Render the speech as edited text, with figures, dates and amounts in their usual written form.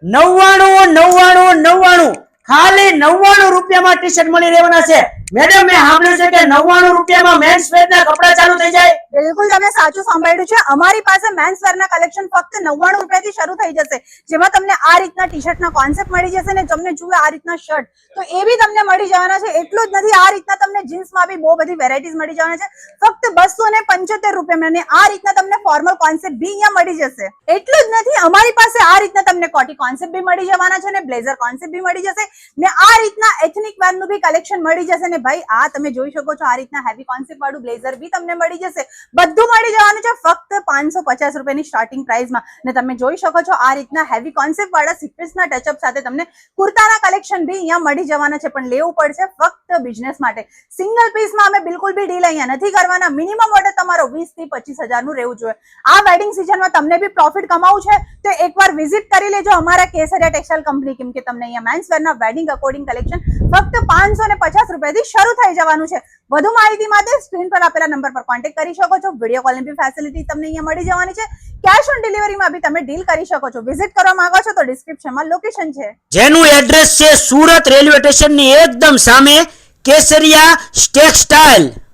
₹99 ખાલી 99 રૂપિયામાં T shirt મળી રહેવાના છે। મેડમ મેં સાંભળ્યું છે કે 99 રૂપિયામાં મેન્સ વેરના કપડા ચાલુ થઈ જાય। બિલકુલ તમે સાચું સાંભળ્યું છે। અમારી પાસે મેન્સ વેરના કલેક્શન ફક્ત 99 રૂપિયાથી શરૂ થઈ જશે, જેમાં તમને આ રીતના ટી શર્ટના કોન્સેપ્ટ મળી જશે ને તમને જુએ આ રીતના શર્ટ તો એ બી તમને મળી જવાના છે। એટલું જ નથી, આ રીતના તમને જીન્સમાં બી બહુ બધી વેરાયટીઝ મળી જવાના છે ફક્ત 275 રૂપિયામાં, અને આ રીતના તમને ફોર્મલ કોન્સેપ્ટ બી અહીંયા મળી જશે। એટલું જ નથી, અમારી પાસે આ રીતના તમને કોટી કોન્સેપ્ટ બી મળી જવાના છે ને બ્લેઝર કોન્સેપ્ટ બી મળી જશે ને આ રીતના એથનિક વેરનું બી કલેક્શન મળી જશે ને ભાઈ આ તમે જોઈ શકો છો, આ રીતના હેવી કોન્સેપ્ટ વાળું બ્લેઝર બી તમને મળી જશે। બધું મળી જવાનું છે ફક્ત 550 રૂપિયાની સ્ટાર્ટિંગ પ્રાઇસમાં ને તમે જોઈ શકો છો આ રીતના હેવી કોન્સેપ્ટ વાળા સિક્વેન્સના ટચઅપ સાથે તમને કુર્તાના કલેક્શન બી અહીંયા મળી જવાના છે, પણ લેવું પડશે ફક્ત બિઝનેસ માટે। સિંગલ પીસમાં અમે બિલકુલ બી ડીલ અહીંયા નથી કરવાના। મિનિમમ ઓર્ડર તમારો 20 થી 25 હજારનું રહેવું જોઈએ। આ વેડિંગ સિઝનમાં તમને બી પ્રોફિટ કમાવું છે તો એકવાર વિઝિટ કરી લેજો અમારા કેસરિયા ટેક્સટાઇલ કંપની, કેમ કે તમને અહીંયા મેન્સ વેરના વેડિંગ અકોર્ડિંગ કલેક્શન ફક્ત 550 રૂપિયાથી શરૂ થઈ જવાનું છે। વધુ માહિતી માટે સ્ક્રીન પર આપેલા નંબર પર કોન્ટેક્ટ કરી શકો છો। વિડીયો કોલિંગ બી ફેસિલિટી તમને અહીંયા મળી જવાની છે। કેશ ઓન ડિલિવરીમાં બી તમે ડીલ કરી શકો છો। વિઝિટ કરવા માંગો છો તો ડિસ્ક્રિપ્શનમાં લોકેશન છે, જેનું એડ્રેસ છે સુરત રેલવે સ્ટેશનની એકદમ સામે કેસરિયા ટેક્સટાઇલ।